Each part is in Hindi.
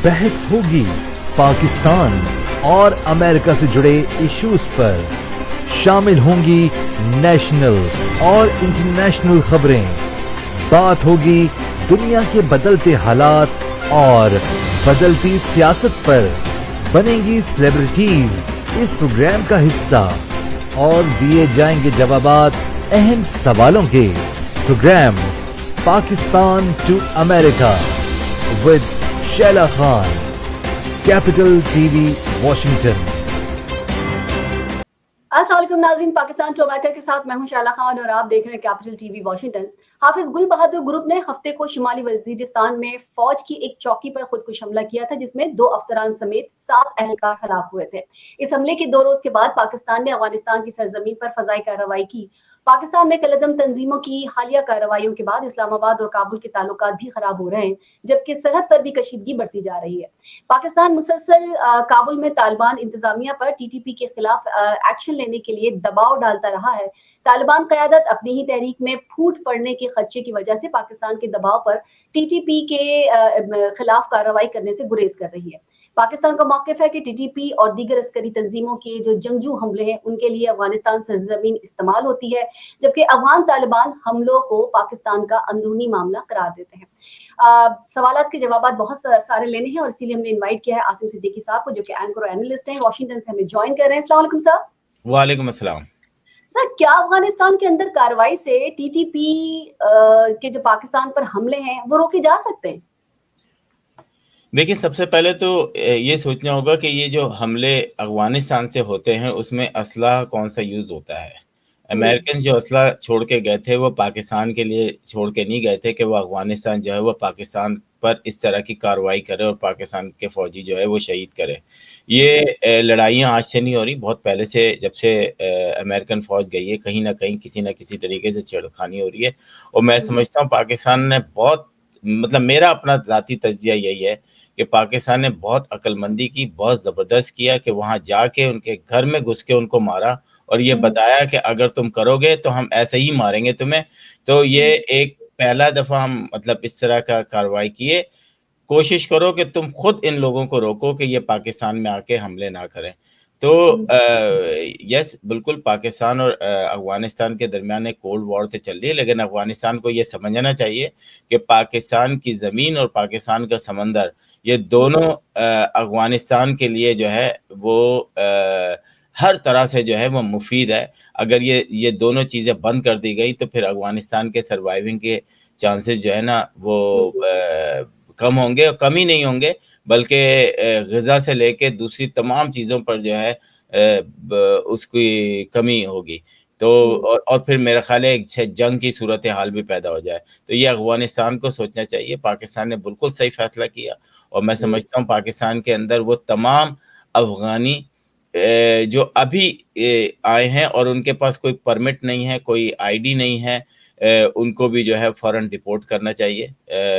बहस होगी पाकिस्तान और अमेरिका से जुड़े इश्यूज पर। शामिल होंगी नेशनल और इंटरनेशनल खबरें। बात होगी दुनिया के बदलते हालात और बदलती सियासत पर। बनेंगी सेलिब्रिटीज इस प्रोग्राम का हिस्सा और दिए जाएंगे जवाबात अहम सवालों के। Programme Pakistan to America with Shaila Khan, Capital TV Washington. अस्सलाम वालेकुम नाज़रीन, पाकिस्तान टू अमेरिका के साथ मैं हूं शैला खान और आप देख रहे हैं कैपिटल टीवी वॉशिंगटन। हाफिज गुल बहादुर ग्रुप ने हफ्ते को शुमाली वजीरिस्तान में फौज की एक चौकी पर खुदकुश हमला किया था, जिसमें 2 अफसरान समेत 7 एहलकार हलाक हुए थे। इस हमले के 2 रोज के बाद पाकिस्तान ने अफगानिस्तान की सरजमीन पर फजाई कार्रवाई की। पाकिस्तान में कलदम तंजीमों की हालिया कार्रवाइयों के बाद इस्लामाबाद और काबुल के ताल्लुकात भी खराब हो रहे हैं, जबकि सरहद पर भी कशीदगी बढ़ती जा रही है। पाकिस्तान मुसलसल काबुल में तालिबान इंतजामिया पर टीटीपी के खिलाफ एक्शन लेने के लिए दबाव डालता रहा है। तालिबान क़यादत अपनी ही तहरीक में फूट पड़ने के खदशे की वजह से पाकिस्तान के दबाव पर टीटीपी के खिलाफ कार्रवाई करने से गुरेज कर रही है। पाकिस्तान का मौक़िफ़ है कि टीटीपी और दीगर अस्करी तंजीमों के जो जंगजू हमले हैं उनके लिए अफगानिस्तान सरजमीन इस्तेमाल होती है, जबकि अफगान तालिबान हमलों को पाकिस्तान का अंदरूनी मामला करार देते हैं। सवालात के जवाब बहुत सारे लेने हैं और इसीलिए हमने इनवाइट किया है आसिम सिद्दीकी साहब को, जो कि एंकर और एनालिस्ट हैं, वॉशिंगटन से हमें ज्वाइन कर रहे हैं। अस्सलाम वालेकुम सर। वालेकुम अस्सलाम। सर, क्या अफगानिस्तान के अंदर कार्रवाई से टीटीपी के जो पाकिस्तान पर हमले हैं वो रोके जा सकते हैं? देखिए, सबसे पहले तो ये सोचना होगा कि ये जो हमले अफगानिस्तान से होते हैं उसमें असला कौन सा यूज़ होता है। अमेरिकन जो असला छोड़ के गए थे वो पाकिस्तान के लिए छोड़ के नहीं गए थे कि वो अफगानिस्तान जो है वो पाकिस्तान पर इस तरह की कार्रवाई करे और पाकिस्तान के फ़ौजी जो है वो शहीद करे। ये लड़ाइयाँ आज से नहीं हो रही, बहुत पहले से, जब से अमेरिकन फ़ौज गई है कहीं ना कहीं किसी न किसी तरीके से छेड़खानी हो रही है। और मैं समझता हूँ पाकिस्तान ने बहुत, मतलब मेरा अपना ज़ाती तज्ज़िया यही है कि पाकिस्तान ने बहुत अक्लमंदी की, बहुत ज़बरदस्त किया कि वहाँ जाके उनके घर में घुस के उनको मारा और ये बताया कि अगर तुम करोगे तो हम ऐसे ही मारेंगे तुम्हें। तो ये एक पहला दफ़ा हम मतलब इस तरह का कार्रवाई किए। कोशिश करो कि तुम खुद इन लोगों को रोको कि ये पाकिस्तान में आके हमले ना करें। तो यस, बिल्कुल पाकिस्तान और अफ़गानिस्तान के दरमियान एक कोल्ड वॉर तो चल रही है, लेकिन अफ़गानिस्तान को ये समझना चाहिए कि पाकिस्तान की ज़मीन और पाकिस्तान का समंदर, ये दोनों अफ़गानिस्तान के लिए जो है वो हर तरह से जो है वो मुफीद है। अगर ये दोनों चीज़ें बंद कर दी गई तो फिर अफ़गानिस्तान के सर्वाइविंग के चांसेस जो है ना वो कम होंगे, और कम ही नहीं होंगे बल्कि ग़िज़ा से लेके दूसरी तमाम चीज़ों पर जो है उसकी कमी होगी। तो और फिर मेरा ख़्याल है एक जंग की सूरत हाल भी पैदा हो जाए। तो ये अफ़गानिस्तान को सोचना चाहिए। पाकिस्तान ने बिल्कुल सही फ़ैसला किया और मैं समझता हूँ पाकिस्तान के अंदर वो तमाम अफ़गानी जो अभी आए हैं और उनके पास कोई परमिट नहीं है, कोई आईडी नहीं है, उनको भी जो है फ़ौरन डिपोर्ट करना चाहिए।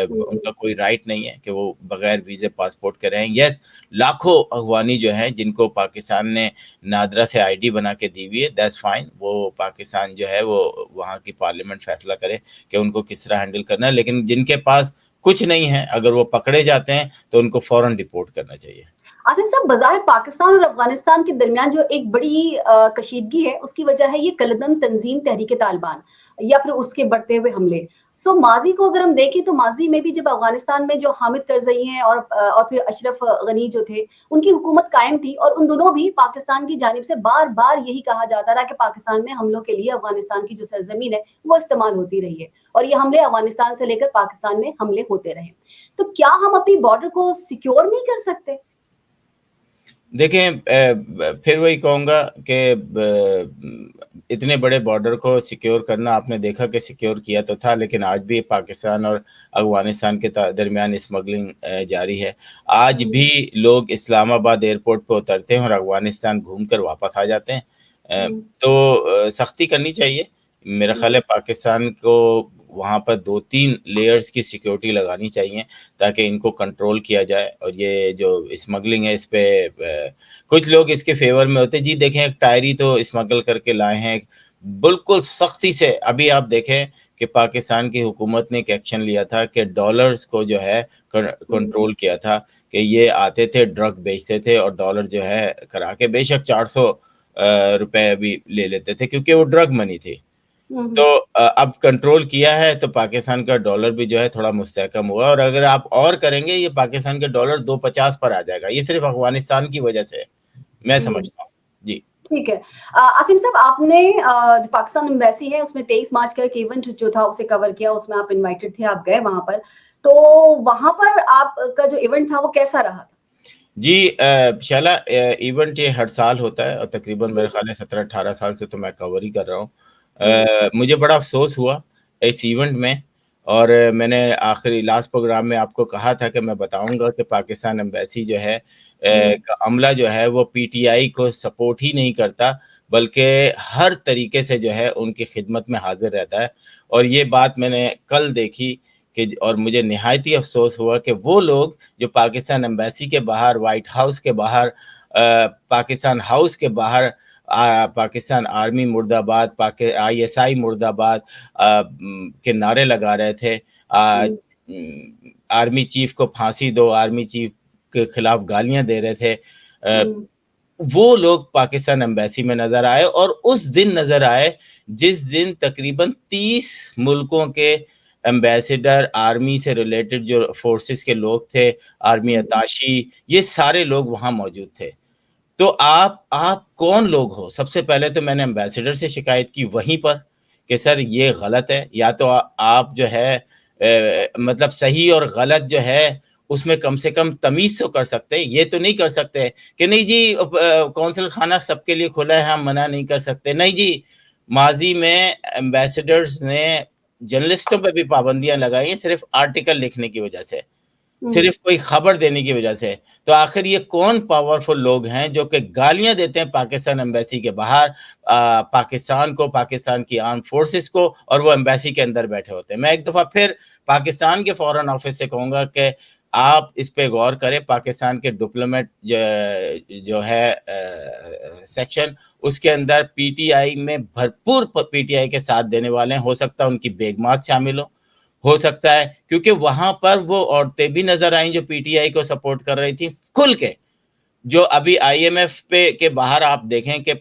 उनका कोई राइट नहीं है कि वो बग़ैर वीज़े पासपोर्ट के रहें। यस, लाखों अफ़गानी जो हैं जिनको पाकिस्तान ने नादरा से आईडी बना के दी हुई है, दैट्स फाइन। वो पाकिस्तान जो है वो वहाँ की पार्लियामेंट फ़ैसला करे कि उनको किस तरह हैंडल करना है, लेकिन जिनके पास कुछ नहीं है, अगर वो पकड़े जाते हैं तो उनको फ़ौरन डिपोर्ट करना चाहिए। आसिम साहब, बज़ाहिर पाकिस्तान और अफगानिस्तान के दरमियान जो एक बड़ी कशीदगी है उसकी वजह है ये कलदम तंजीम तहरीक तालिबान या फिर उसके बढ़ते हुए हमले। सो माजी को अगर हम देखें तो माजी में भी जब अफगानिस्तान में जो हामिद करजई हैं और फिर अशरफ गनी जो थे, उनकी हुकूमत कायम थी और उन दोनों भी पाकिस्तान की जानिब से बार बार यही कहा जाता रहा कि पाकिस्तान में हमलों के लिए अफगानिस्तान की जो सरजमीन है वो इस्तेमाल होती रही है और ये हमले अफगानिस्तान से लेकर पाकिस्तान में हमले होते रहे। तो क्या हम अपनी बॉर्डर को सिक्योर नहीं कर सकते? देखें, फिर वही कहूँगा कि इतने बड़े बॉर्डर को सिक्योर करना, आपने देखा कि सिक्योर किया तो था, लेकिन आज भी पाकिस्तान और अफ़गानिस्तान के दरमियान स्मगलिंग जारी है। आज भी लोग इस्लामाबाद एयरपोर्ट पे उतरते हैं और अफ़गानिस्तान घूम कर वापस आ जाते हैं। तो सख्ती करनी चाहिए। मेरा ख़्याल है पाकिस्तान को वहाँ पर 2-3 लेयर्स की सिक्योरिटी लगानी चाहिए ताकि इनको कंट्रोल किया जाए। और ये जो स्मगलिंग है इस पे कुछ लोग इसके फेवर में होते हैं। जी देखें, एक टायरी तो स्मगल करके लाए हैं, बिल्कुल सख्ती से अभी आप देखें कि पाकिस्तान की हुकूमत ने एक एक्शन लिया था कि डॉलर्स को जो है कंट्रोल किया था कि ये आते थे ड्रग बेचते थे और डॉलर जो है करा के बेशक 400 रुपए भी ले लेते थे क्योंकि वो ड्रग मनी थी। तो अब कंट्रोल किया है तो पाकिस्तान का डॉलर भी जो है थोड़ा मुस्तहकम हुआ और अगर आप और करेंगे ये पाकिस्तान के डॉलर 250 पर आ जाएगा। ये सिर्फ अफगानिस्तान की वजह से मैं समझता हूँ। जी ठीक है। आसिम साहब, आपने जो पाकिस्तान एम्बेसी है उसमें 23 मार्च का एक इवेंट जो था उसे कवर किया, उसमें आप इनवाइटेड थे, आप गए वहां पर, तो वहां पर आपका जो इवेंट था वो कैसा रहा था? जी शाला इवेंट ये हर साल होता है और तकरीबन मेरे ख्याल है 17-18 साल से तो मैं कवर ही कर रहा हूँ। मुझे बड़ा अफसोस हुआ इस इवेंट में और मैंने आखिरी लास्ट प्रोग्राम में आपको कहा था कि मैं बताऊंगा कि पाकिस्तान एम्बेसी जो है का अमला जो है वो पीटीआई को सपोर्ट ही नहीं करता बल्कि हर तरीके से जो है उनकी खिदमत में हाजिर रहता है। और ये बात मैंने कल देखी कि और मुझे निहायत ही अफसोस हुआ कि वो लोग जो पाकिस्तान एम्बेसी के बाहर, व्हाइट हाउस के बाहर, पाकिस्तान हाउस के बाहर पाकिस्तान आर्मी मुर्दाबाद, आईएसआई मुर्दाबाद के नारे लगा रहे थे। आर्मी चीफ को फांसी दो, आर्मी चीफ के खिलाफ गालियां दे रहे थे। वो लोग पाकिस्तान एम्बेसी में नजर आए और उस दिन नजर आए जिस दिन तकरीबन 30 मुल्कों के एम्बेसडर, आर्मी से रिलेटेड जो फोर्सेस के लोग थे, आर्मी अताशी, ये सारे लोग वहां मौजूद थे। तो आप कौन लोग हो? सबसे पहले तो मैंने एम्बेसडर से शिकायत की वहीं पर कि सर ये गलत है, या तो आप जो है मतलब सही और गलत जो है उसमें कम से कम तमीज तो कर सकते हैं। ये तो नहीं कर सकते कि नहीं जी कौंसल खाना सबके लिए खुला है, हम मना नहीं कर सकते। नहीं जी, माजी में एम्बेसडर्स ने जर्नलिस्टों पे भी पाबंदियां लगाई हैं सिर्फ आर्टिकल लिखने की वजह से, सिर्फ कोई खबर देने की वजह से। तो आखिर ये कौन पावरफुल लोग हैं जो कि गालियां देते हैं पाकिस्तान एम्बेसी के बाहर, पाकिस्तान को, पाकिस्तान की आर्म फोर्सेस को, और वो एम्बेसी के अंदर बैठे होते हैं। मैं एक दफा फिर पाकिस्तान के फॉरेन ऑफिस से कहूंगा कि आप इस पे गौर करें। पाकिस्तान के डिप्लोमेट जो है सेक्शन, उसके अंदर पीटीआई में भरपूर पीटीआई के साथ देने वाले हैं। हो सकता है उनकी बेगमात शामिल हो सकता है, क्योंकि वहां पर वो औरतें भी नजर आई जो पीटीआई को सपोर्ट कर रही थी खुल के। जो अभी आईएमएफ पे के बाहर आप देखें कि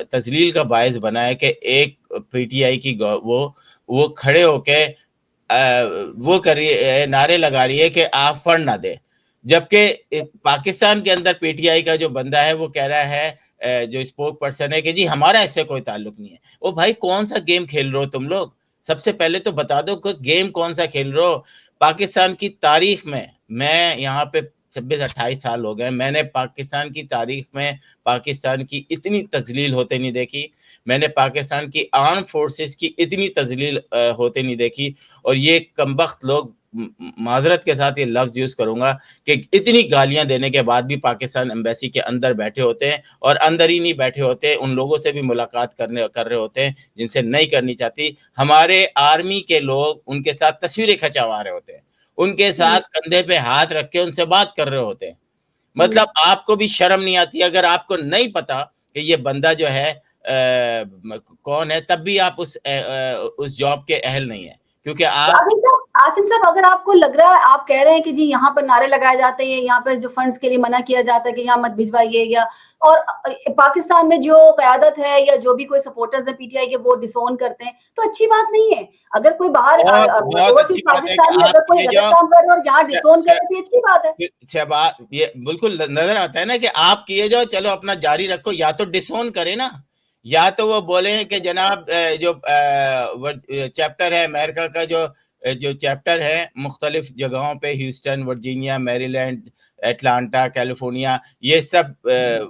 तजलील का बायस बना है कि एक पीटीआई की वो खड़े होके वो करिए नारे लगा रही है कि आप फंड ना दे, जबकि पाकिस्तान के अंदर पीटीआई का जो बंदा है वो कह रहा है, जो स्पोक पर्सन है, कि जी हमारा इससे कोई ताल्लुक नहीं है। ओ भाई, कौन सा गेम खेल रहे हो तुम लोग? सबसे पहले तो बता दो कि गेम कौन सा खेल रहे हो। पाकिस्तान की तारीख में, मैं यहाँ पे 26-28 साल हो गए, मैंने पाकिस्तान की तारीख में पाकिस्तान की इतनी तजलील होते नहीं देखी, मैंने पाकिस्तान की आर्म फोर्सेस की इतनी तजलील होते नहीं देखी। और ये कमबख्त लोग, माजरत के साथ ये लफ्ज यूज करूंगा, कि इतनी गालियां देने के बाद भी पाकिस्तान एम्बेसी के अंदर बैठे होते हैं, और अंदर ही नहीं बैठे होते, उन लोगों से भी मुलाकात कर रहे होते हैं जिनसे नहीं करनी चाहती। हमारे आर्मी के लोग उनके साथ तस्वीरें खिंचवा रहे होते हैं, उनके साथ कंधे पे हाथ रख के उनसे बात कर रहे होते हैं। मतलब आपको भी शर्म नहीं आती? अगर आपको नहीं पता कि ये बंदा जो है कौन है, तब भी आप उस जॉब के अहल नहीं है, क्योंकि आप आसिम साहब, अगर आपको लग रहा है, आप कह रहे हैं कि जी यहाँ पर नारे लगाए जाते हैं, यहाँ पर जो फंड्स के लिए मना किया जाता है कि यहाँ मत भिजवाइए, या और पाकिस्तान में जो क़यादत है या जो भी कोई सपोर्टर्स है पीटीआई के वो डिसोन करते हैं, तो अच्छी बात नहीं है। अगर कोई बाहर ओवरसीज पाकिस्तानी अगर कोई गलत काम कर रहे और यहाँ डिसोन करे तो अच्छी बात है। ये बिल्कुल नजर आता है ना कि आप किए जाओ, चलो अपना जारी रखो, या तो डिसोन करे ना, या तो वो बोले कि जनाब जो चैप्टर है अमेरिका का, जो चैप्टर है मुख्तलिफ जगहों पे, Houston, Virginia, Maryland, Atlanta, California, ये सब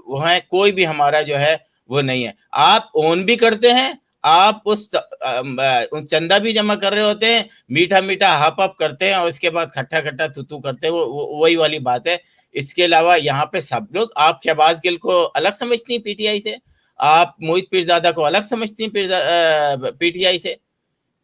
वो हैं, कोई भी हमारा जो है वो नहीं है। आप ओन भी करते हैं, आप उस चंदा भी जमा कर रहे होते हैं, मीठा मीठा हप अप करते हैं, और उसके बाद खट्टा खट्टा तुतू करते हैं, वो वही वाली बात है। इसके अलावा यहाँ पे सब लोग, आप शहबाज गिल को अलग समझती हैं पीटीआई से, आप मोहित पीरजादा को अलग समझती हैं पीटीआई से।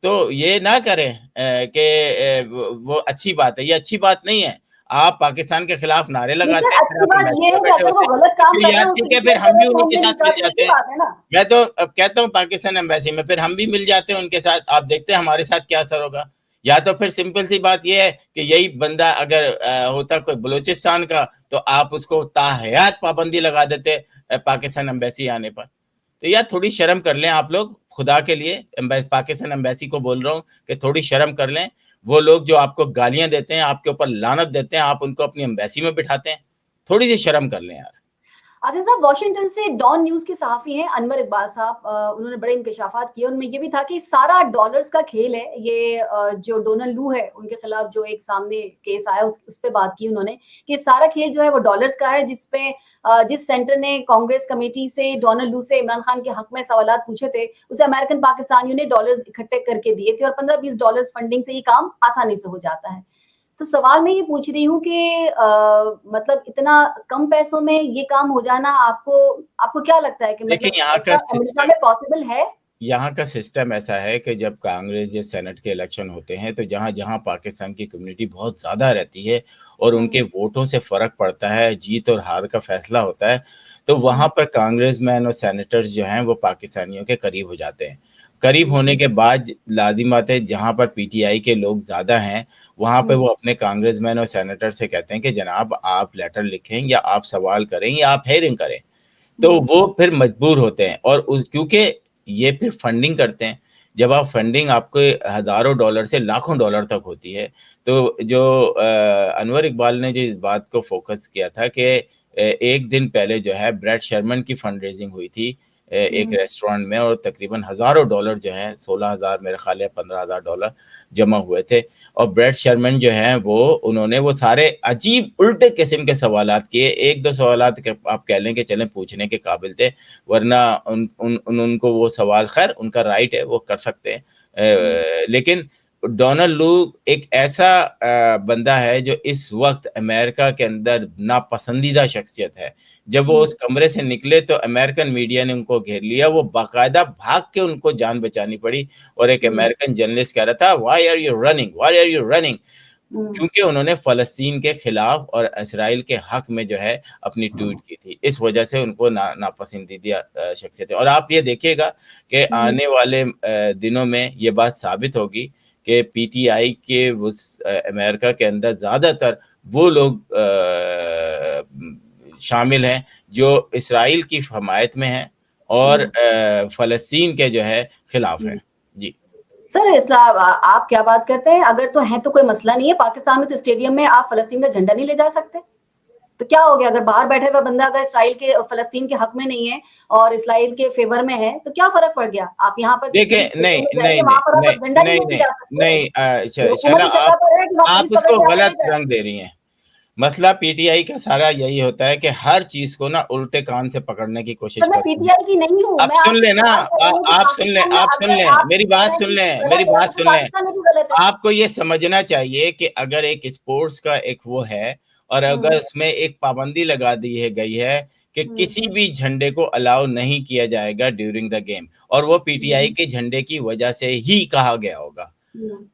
तो ये ना करें कि वो अच्छी बात है, ये अच्छी बात नहीं है। आप पाकिस्तान के खिलाफ नारे नहीं लगाते सर, हैं, फिर अच्छी आप बात एम्बेसी ये में है कि बैठे अगर वो होते हैं, गलत काम फिर कर रहे यार हैं ठीक उसकी है, फिर इज्जत हम भी करें तो उन्हीं के हमने साथ मिल निकाल, जाते अच्छी हैं। बात है ना। मैं तो अब कहता हूँ पाकिस्तान एम्बेसी में, फिर हम भी मिल जाते हैं उनके साथ, आप देखते हैं हमारे साथ क्या असर होगा। या तो फिर सिंपल सी बात ये है कि यही बंदा अगर होता कोई बलूचिस्तान का, तो आप उसको ताहयात पाबंदी लगा देते पाकिस्तान एम्बेसी आने पर। तो यार थोड़ी शर्म कर लें आप लोग, खुदा के लिए पाकिस्तान एम्बेसी को बोल रहा हूँ कि थोड़ी शर्म कर लें। वो लोग जो आपको गालियां देते हैं, आपके ऊपर लानत देते हैं, आप उनको अपनी एम्बेसी में बिठाते हैं, थोड़ी सी शर्म कर लें यार। आसिफ साहब, वॉशिंगटन से डॉन न्यूज के सहाफ़ी हैं अनवर इकबाल साहब, उन्होंने बड़े इंकशाफात किए। उनमें ये भी था कि सारा डॉलर्स का खेल है। ये जो डोनाल्ड लू है, उनके खिलाफ जो एक सामने केस आया, उस पे बात की उन्होंने कि सारा खेल जो है वो डॉलर्स का है, जिसपे जिस सेंटर ने कांग्रेस कमेटी से डोनाल्ड लू से इमरान खान के हक में सवालात पूछे थे, उसे अमेरिकन पाकिस्तानियों ने डॉलर्स इकट्ठे करके दिए थे और 15-20 डॉलर्स फंडिंग से ये काम आसानी से हो जाता है। तो सवाल मैं ये पूछ रही हूँ कि मतलब इतना कम पैसों में ये काम हो जाना, आपको आपको क्या लगता है कि देखिए मतलब यहाँ का ऐसा अमेरिका सिस्टम, में पॉसिबल है? यहाँ का सिस्टम ऐसा है कि जब कांग्रेस या सेनेट के इलेक्शन होते हैं, तो जहाँ जहाँ पाकिस्तान की कम्युनिटी बहुत ज़्यादा रहती है और उनके वोटों से फ़र्क पड़ता है, जीत और हार का फैसला होता है, तो वहाँ पर कांग्रेसमैन और सेनेटर्स जो हैं वो पाकिस्तानियों के करीब हो जाते हैं। करीब होने के बाद लाजिम बात है, जहाँ पर पीटीआई के लोग ज़्यादा हैं, वहाँ पे वो अपने कांग्रेसमैन और सेनेटर से कहते हैं कि जनाब आप लेटर लिखें या आप सवाल करें या आप हेयरिंग करें। तो वो फिर मजबूर होते हैं और क्योंकि ये फिर फंडिंग करते हैं। जब आप फंडिंग आपके हज़ारों डॉलर से लाखों डॉलर तक होती है, तो जो अनवर इकबाल ने जो इस बात को फ़ोकस किया था कि एक दिन पहले जो है ब्रैड शर्मन की फंड रेज़िंग हुई थी एक रेस्टोरेंट में, और तकरीबन हज़ारों डॉलर जो हैं 16,000 मेरे ख़्याल है $15,000 जमा हुए थे। और ब्रैड शर्मन जो हैं वो उन्होंने वो सारे अजीब उल्टे किस्म के सवालात किए। 1-2 सवालात के आप कह लें कि चलें पूछने के काबिल थे, वरना उनको वो सवाल, खैर उनका राइट है, वो कर सकते हैं। लेकिन डोनाल्ड लू एक ऐसा बंदा है जो इस वक़्त अमेरिका के अंदर नापसंदीदा शख्सियत है। जब वो उस कमरे से निकले तो अमेरिकन मीडिया ने उनको घेर लिया, वो बाकायदा भाग के उनको जान बचानी पड़ी और एक अमेरिकन जर्नलिस्ट कह रहा था, why are you running? Why are you running? क्योंकि उन्होंने फ़लस्तीन के खिलाफ और इसराइल के हक में जो है अपनी ट्वीट की थी। इस वजह से उनको नापसंदीदा शख्सियत है। और आप ये देखिएगा कि आने वाले दिनों में ये बात साबित होगी कि पीटीआई के उस अमेरिका के अंदर ज़्यादातर वो लोग शामिल हैं जो इसराइल की हमायत में हैं और फ़लस्तीन के जो है खिलाफ हैं। जी। सर, इस्लाम आप क्या बात करते हैं? अगर तो हैं तो कोई मसला नहीं है। पाकिस्तान में तो स्टेडियम में आप फ़लस्तीन का झंडा नहीं ले जा सकते। तो क्या हो गया? अगर बाहर बैठे हुआ बंदा अगर इसराइल के फ़लस्तीन के हक में नहीं है और इसराइल के फ़ेवर में है, तो क्या फ़र्क पड़ गया? आप यहाँ पर किसी भी देखिए, नहीं, स्टेडियम में नहीं, जाइए, वहाँ पर नहीं, आप झंडा नहीं नहीं, लेके नहीं, जा सकते। नहीं, ये शैला, हुकूमती जगह पर है कि वहाँ आप पुलिस पकड़ उसको के आपको ले गलत जाए। रंग दे रही हैं। मसला पीटीआई का सारा यही होता है कि हर चीज़ को ना उल्टे कान से पकड़ने की कोशिश सर, मैं करते हैं। पीटीआई की नहीं हूँ। आप मैं सुन आपसे लें ना, सवाल कर रही हूँ कि आप सुन लें, पाकिस्तान में आप सुन अगर लें, आप मेरी कह बात रहे सुन हैं कि लें, मेरी गलत है, बात तो सुन लें। पाकिस्तान में भी गलत है। आपको ये समझना चाहिए कि अगर एक स्पोर्ट्स का एक वो है और अगर उसमें एक पाबंदी लगा दी है गई है कि किसी भी झंडे को अलाउ नहीं किया जाएगा ड्यूरिंग द गेम, और वो पीटीआई के झंडे की वजह से ही कहा गया होगा,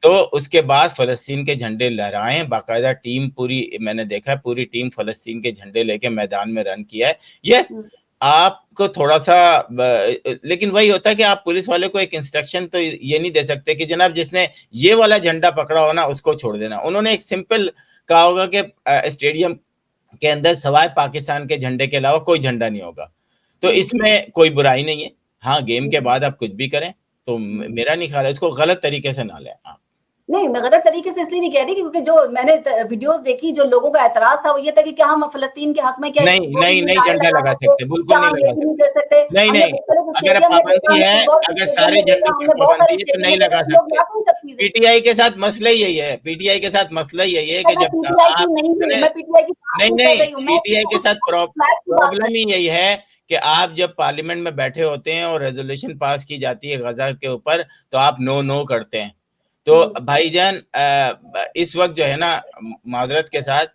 तो उसके बाद फ़लस्तीन के झंडे लहराएँ, बाकायदा टीम पूरी, मैंने देखा है पूरी टीम फ़लस्तीन के झंडे लेके मैदान में रन किया है। यस, आपको थोड़ा-सा लेकिन वही होता है कि आप पुलिस वाले को एक इंस्ट्रक्शन तो ये नहीं दे सकते कि जनाब जिसने ये वाला झंडा पकड़ा हो ना उसको छोड़ देना। उन्होंने एक सिंपल कहा होगा कि स्टेडियम के अंदर सवाए पाकिस्तान के झंडे के अलावा कोई झंडा नहीं होगा। तो इसमें कोई बुराई नहीं है। हाँ, गेम के बाद आप कुछ भी करें, तो मेरा नहीं ख़्याल है, इसको गलत तरीके से ना लें आप। नहीं, मैं गलत तरीके से इसलिए नहीं कह रही क्योंकि जो मैंने वीडियोस देखी, जो लोगों का एतराज था वो ये था कि क्या हम फ़लस्तीन के हक में क्या नहीं, नहीं, नहीं नारे झंडा लगा लगा सकते, सकते, बिल्कुल क्या नहीं हम लगा ये भी नहीं सकते। कर सकते? नहीं, हमने नहीं, मुख्तलिफ अगर स्टेडियम में देखा, पाबंदी हमने है, फुटबॉल के अगर स्टेडियम सारे में देखा, झंडों पर हमने बहुत सारे पाबंदी है तो स्टेडियम नहीं में देखा लगा कि लोग सकते। लाते हैं सब चीज़ें। पीटीआई के साथ मसला ही यही है, पीटीआई के साथ मसला यही है कि मैं जब पीटीआई की आप नहीं हूँ, सुने, मैं पीटीआई की बात नहीं, नहीं कर नहीं, रही हूँ, मैं पीटीआई के साथ फ्लैग की बात कर प्रॉब्लम ही यही है कि आप जब पार्लियामेंट में बैठे होते हैं और रेज़ोल्यूशन पास की जाती है गज़ा के ऊपर, तो आप नो, नो करते हैं। तो भाईजान इस वक़्त जो है ना, माज़रत के साथ,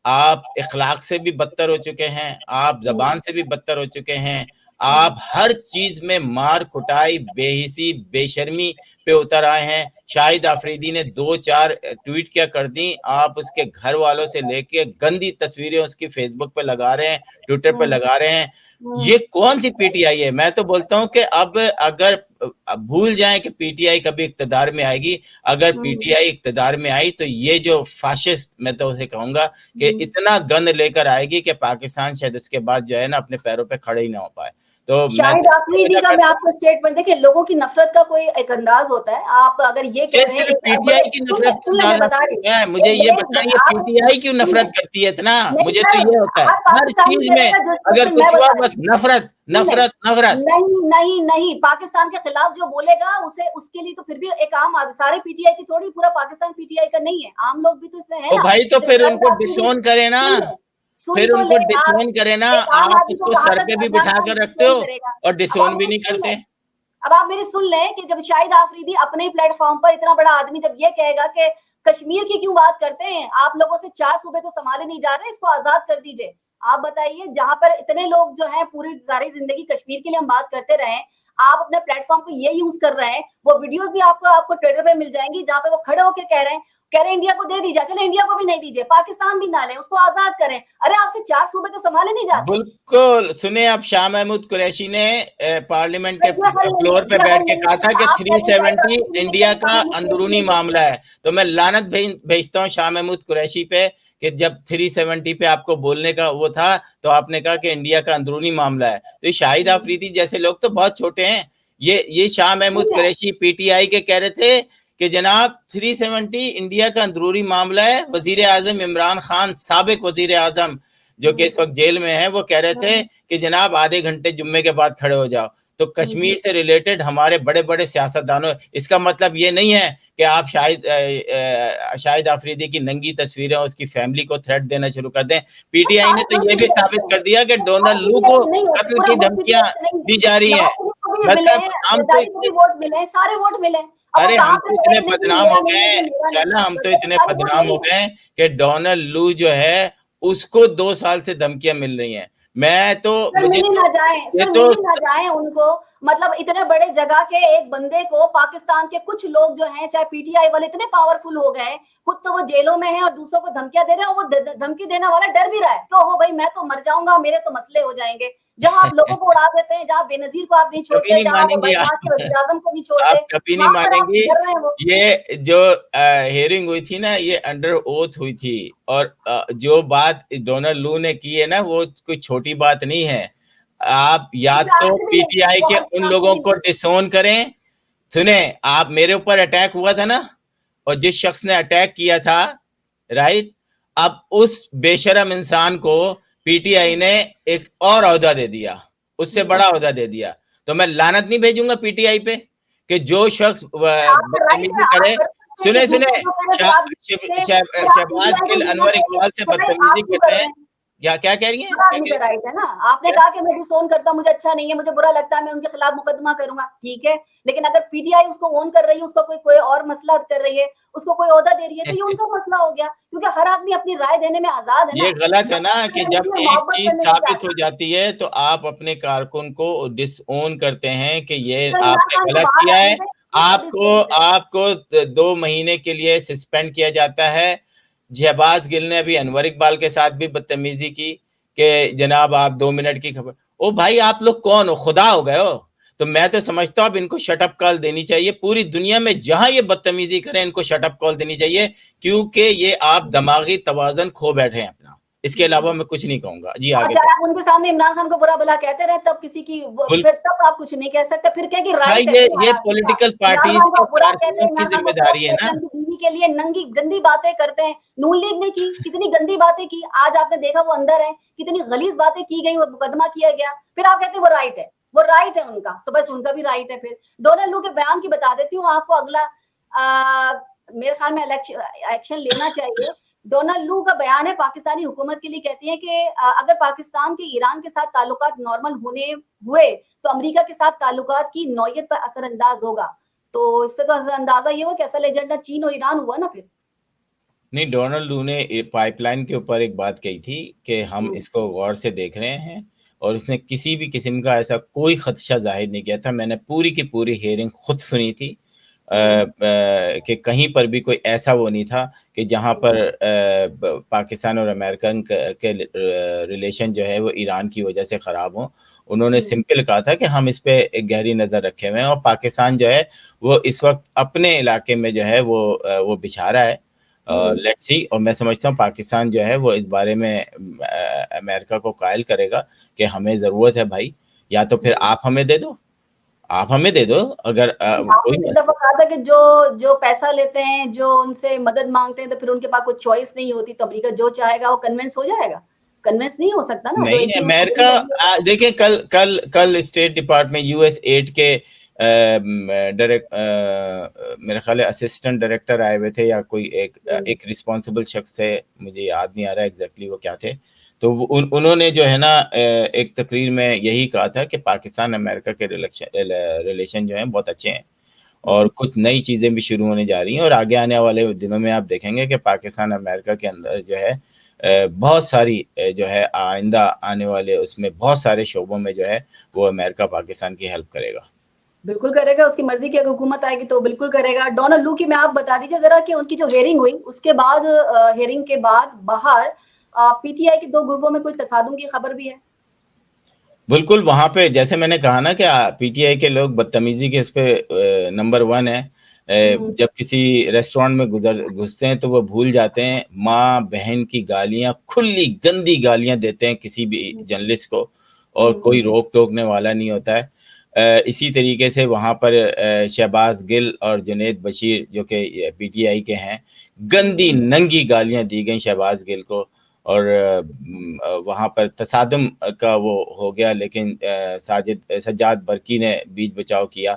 आप इखलाक से भी बदतर हो चुके हैं, आप ज़बान से भी बदतर हो चुके हैं, आप हर चीज़ में मार-कुटाई, बेहिसी, बेशर्मी पे उतर आए हैं। शाहिद आफरीदी ने 2-4 ट्वीट क्या कर दी, आप उसके घर वालों से लेके गंदी तस्वीरें उसकी फेसबुक पे लगा रहे हैं, ट्विटर पे लगा रहे हैं। ये कौन सी पीटीआई है? मैं तो बोलता हूं कि अब अगर भूल जाएं कि पीटीआई कभी इक्तदार में आएगी। अगर पीटीआई इक्तदार में आई तो ये जो फाशिस्ट, मैं तो उसे कहूंगा कि इतना गंद लेकर आएगी कि पाकिस्तान शायद उसके बाद जो है ना अपने पैरों पे खड़े ही ना हो पाए। तो शाहिद आफरीदी का मैं आपको स्टेटमेंट, देखिए लोगों की नफरत का कोई एक अंदाज होता है। आप अगर ये कह रहे हैं सिर्फ पीटीआई की नफरत है, मुझे ये बताइए पीटीआई क्यों नफरत करती है इतना? मुझे तो ये होता है हर चीज में अगर कुछ हुआ बस नफरत नफरत नफरत। नहीं नहीं नहीं, पाकिस्तान के खिलाफ जो बोलेगा उसे, उसके लिए तो फिर भी एक आम आदमी, सारे पीटीआई की थोड़ी, पूरा पाकिस्तान पीटीआई का नहीं है, आम लोग भी तो इसमें है ना। भाई तो फिर उनको डिसोन करे ना, फिर उनको डिसोन करे ना। आप उसको सर पे भी बिठा कर रखते हो और डिसोन भी नहीं करते। अब आप मेरी सुन लें कि जब शाहिद आफरीदी अपने प्लेटफॉर्म पर, इतना बड़ा आदमी जब ये कहेगा कि कश्मीर की क्यों बात करते हैं, आप लोगों से 4 सूबे तो संभाले नहीं जा रहे, इसको आजाद कर दीजिए। आप बताइए, जहां पर इतने लोग जो हैं पूरी सारी जिंदगी कश्मीर के लिए हम बात करते रहे, आप अपने प्लेटफॉर्म को ये यूज कर रहे हैं। वो वीडियोस भी आपको ट्विटर पे मिल जाएंगी जहां पे वो खड़े होकर कह रहे हैं इंडिया को दे दीजिए। चले इंडिया को भी नहीं दीजिए, पाकिस्तान भी ना लें, उसको आजाद करें। अरे आपसे 4 सूबे तो संभाले नहीं जाते। बिल्कुल सुने, आप शाह महमूद कुरैशी ने पार्लियामेंट के फ्लोर पे बैठ के कहा था कि 370 इंडिया का अंदरूनी मामला है। तो मैं लानत भेजता हूँ शाह महमूद कुरैशी पे कि जब 370 पे आपको बोलने का वो था तो आपने कहा कि इंडिया का अंदरूनी मामला है। तो शाहिद आफरीदी जैसे लोग तो बहुत छोटे हैं। ये शाह महमूद कुरैशी पीटीआई के कह रहे थे कि जनाब 370 इंडिया का अंदरूनी मामला है। वजीर आजम इमरान खान, साबिक वजीर आजम जो कि इस वक्त जेल में है, वो कह रहे थे कि जनाब आधे घंटे जुम्मे के बाद खड़े हो जाओ। तो कश्मीर से रिलेटेड हमारे बड़े बड़े सियासतदानों, इसका मतलब ये नहीं है कि आप शाहिद आफरीदी की नंगी तस्वीरें उसकी फैमिली को थ्रेट देना शुरू कर दें। पीटीआई ने तो ये भी साबित कर दिया कि डोनाल्ड लू को कत्ल की धमकियां दी जा रही हैं। मतलब हम तो सारे वोट मिले। अरे हम तो इतने बदनाम हो गए शाला, हम तो इतने बदनाम हो गए कि डोनाल्ड लू जो है उसको 2 साल से धमकियां मिल रही हैं। मैं तो मुझे ना जाए, ये तो ना जाए उनको, मतलब इतने बड़े जगह के एक बंदे को पाकिस्तान के कुछ लोग जो हैं, चाहे पीटीआई वाले, इतने पावरफुल हो गए, खुद तो वो जेलों में है और दूसरों को धमकियां दे रहे हैं। और वो धमकी देने वाला डर भी रहा है कि हो भाई मैं तो मर जाऊंगा, मेरे तो मसले हो जाएंगे। जहां आप लोगों को उड़ा देते हैं, जहां बेनजीर को आप नहीं छोड़ते, जहां आजम को नहीं छोड़ते, आप कभी नहीं मानेंगे। ये जो हियरिंग हुई थी ना, ये अंडर ओथ हुई थी। और जो बात डोनाल्ड लू ने की है ना, वो कोई छोटी बात नहीं है। आप या तो पीटीआई के उन लोगों को डिसोन करें। सुने, आप मेरे ऊपर अटैक हुआ था ना, और जिस शख्स ने अटैक किया था, राइट, अब उस बेशरम इंसान को पीटीआई ने एक और ओहदा दे दिया, उससे बड़ा ओहदा दे दिया। तो मैं लानत नहीं भेजूंगा पीटीआई पे कि जो शख्स बदतमीजी करे। सुने शहबाज गिल, अनवर इकबाल से बदतमीजी करते हैं। क्या कह रही है? राइट है ना, आपने कहा कि मैं डिसोन करता हूं, मुझे अच्छा नहीं है, मुझे बुरा लगता है, मैं उनके खिलाफ मुकदमा करूंगा, ठीक है। लेकिन अगर पीटीआई उसको ओन कर रही है, उसका कोई और मसला कर रही है, उसको कोई ओहदा दे रही है, तो ये उनका मसला हो गया, क्योंकि हर आदमी अपनी राय देने में आजाद है ना। ये गलत है ना कि जब एक चीज साबित हो जाती है तो आप अपने कारकुन को डिसओन करते हैं कि ये आपने गलत किया है। आपको 2 महीने के लिए सस्पेंड किया जाता है। शहबाज गिल ने अभी अनवर इकबाल के साथ भी बदतमीजी की कि जनाब आप 2 मिनट की खबर। ओ भाई, आप लोग कौन हो? खुदा हो गए हो? तो मैं तो समझता हूँ अब इनको शटअप कॉल देनी चाहिए। पूरी दुनिया में जहां ये बदतमीजी करें, इनको शटअप कॉल देनी चाहिए, क्योंकि ये आप दिमागी तवाजन खो बैठे हैं अपना। इसके अलावा मैं कुछ नहीं कहूंगा जी। आगे आप उनके सामने इमरान खान को बुरा भला कहते रहे, तब किसी की तब आप कुछ नहीं कह सकते। फिर क्या कि राइट है, ये पॉलिटिकल पार्टीज की जिम्मेदारी है ना। बीवी के लिए नंगी गंदी बातें करते हैं। नून लीग ने की कितनी गंदी बातें की, आज आपने देखा वो अंदर है, कितनी गलीज बातें की गई, वो मुकदमा किया गया। फिर आप कहते हैं वो राइट है, वो राइट है उनका, तो बस उनका भी राइट है। फिर डोनाल्ड लू के बयान की बता देती हूँ आपको। अगला मेरे ख्याल में एक्शन लेना चाहिए। डोनाल्ड लू का बयान है, पाकिस्तानी हुकूमत के लिए कहती है कि अगर पाकिस्तान के ईरान के साथ ताल्लुकात नॉर्मल हुए तो अमेरिका के साथ ताल्लुकात की नौयत पर असरअंदाज होगा। तो इससे तो अंदाजा ये हुआ कि असल एजेंडा चीन और ईरान हुआ ना। फिर नहीं, डोनाल्ड लू ने पाइपलाइन के ऊपर एक बात कही थी कि हम इसको गौर से देख रहे हैं, और उसने किसी भी किस्म का ऐसा कोई खदशा जाहिर नहीं किया था। मैंने पूरी की पूरी हियरिंग खुद सुनी थी। कि कहीं पर भी कोई ऐसा वो नहीं था कि जहाँ पर पाकिस्तान और अमेरिकन के रिलेशन जो है वो ईरान की वजह से ख़राब हो। उन्होंने सिंपल कहा था कि हम इस पे एक गहरी नज़र रखे हुए हैं और पाकिस्तान जो है वो इस वक्त अपने इलाके में जो है वो बिछा रहा है। Let's see. और मैं समझता हूँ पाकिस्तान जो है वो इस बारे में अमेरिका को कायल करेगा कि हमें ज़रूरत है भाई, या तो फिर आप हमें दे दो, अगर आपने एक दफा कहा था कि जो जो पैसा लेते हैं, जो उनसे मदद मांगते हैं, तो फिर उनके पास कोई चॉइस नहीं होती, तो अमेरिका जो चाहेगा वो कन्विंस हो जाएगा। कन्विंस नहीं हो सकता ना। नहीं, अमेरिका देखिए कल स्टेट डिपार्टमेंट यूएस एड के मेरे ख्याल है असिस्टेंट डायरेक्टर आए हुए थे या कोई एक रिस्पॉन्सिबल शख्स थे, मुझे याद नहीं आ रहा एग्जैक्टली वो क्या थे। तो उन्होंने जो है ना एक तकरीर में यही कहा था कि पाकिस्तान अमेरिका के रिलेशन जो हैं बहुत अच्छे हैं और कुछ नई चीज़ें भी शुरू होने जा रही हैं और आगे आने वाले दिनों में आप देखेंगे कि पाकिस्तान अमेरिका के अंदर जो है बहुत सारी जो है आइंदा आने वाले उसमें बहुत सारे शोबों में जो है वो अमेरिका पाकिस्तान की हेल्प करेगा। बिल्कुल करेगा, उसकी मर्जी की अगर हुकूमत आएगी तो बिल्कुल करेगा। डोनाल्ड लू की मैं आप बता दीजिए जरा कि उनकी जो हेयरिंग हुई उसके बाद हेयरिंग के बाद बाहर पीटीआई के 2 ग्रुपों में कोई तसादुम की खबर भी है। बिल्कुल, वहां पे जैसे मैंने कहा ना कि पीटीआई के लोग बदतमीजी के इस पे नंबर 1 है। जब किसी रेस्टोरेंट में घुसते हैं तो वो भूल जाते हैं माँ बहन की गालियां, खुली गंदी गालियां देते हैं किसी भी जर्नलिस्ट को और कोई रोक टोकने वाला नहीं होता है। इसी तरीके से वहां पर शहबाज गिल और जुनैद बशीर जो कि पीटीआई के हैं, गंदी नंगी गालियां दी गई शहबाज गिल को और वहाँ पर तसादम का वो हो गया, लेकिन सज्जाद बरकी ने बीच बचाव किया।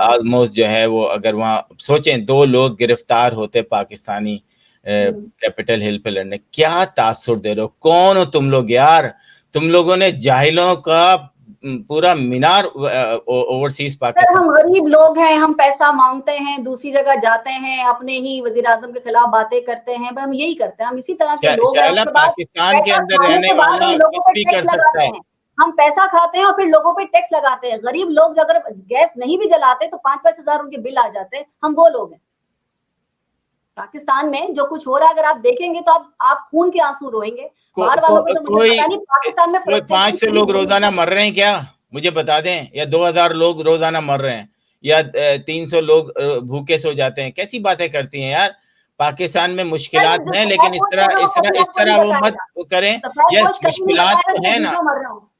ऑलमोस्ट जो है वो अगर वहाँ सोचें 2 लोग गिरफ्तार होते पाकिस्तानी कैपिटल हिल पे लड़ने, क्या तासुर दे रहे हो, कौन हो तुम लोग यार? तुम लोगों ने जाहिलों का पूरा मीनार ओवरसीज पाकिस्तान। हम गरीब लोग हैं, हम पैसा मांगते हैं, दूसरी जगह जाते हैं, अपने ही वजीर आजम के खिलाफ बातें करते हैं, हम यही करते हैं, हम इसी तरह के लोग हैं। उसके बाद पाकिस्तान के अंदर रहने वाला हम लोगों कुछ पे भी कर टैक्स सकता लगाते है। हैं, हम पैसा खाते हैं और फिर लोगों पे टैक्स लगाते हैं। गरीब लोग अगर गैस नहीं भी जलाते तो 5-5 हजार उनके बिल आ जाते हैं, हम वो लोग हैं। पाकिस्तान में जो कुछ हो रहा है अगर आप देखेंगे तो आप खून के आंसू रोएंगे। बाहर वालों को तो मुझे पता नहीं, पाकिस्तान में 500 लोग रोजाना मर रहे हैं क्या? मुझे बता दें, या 2000 लोग रोजाना मर रहे हैं, या 300 लोग भूखे सो जाते हैं? कैसी बातें करती हैं यार? पाकिस्तान में मुश्किलात हैं, लेकिन इस तरह वो मत करें। यस,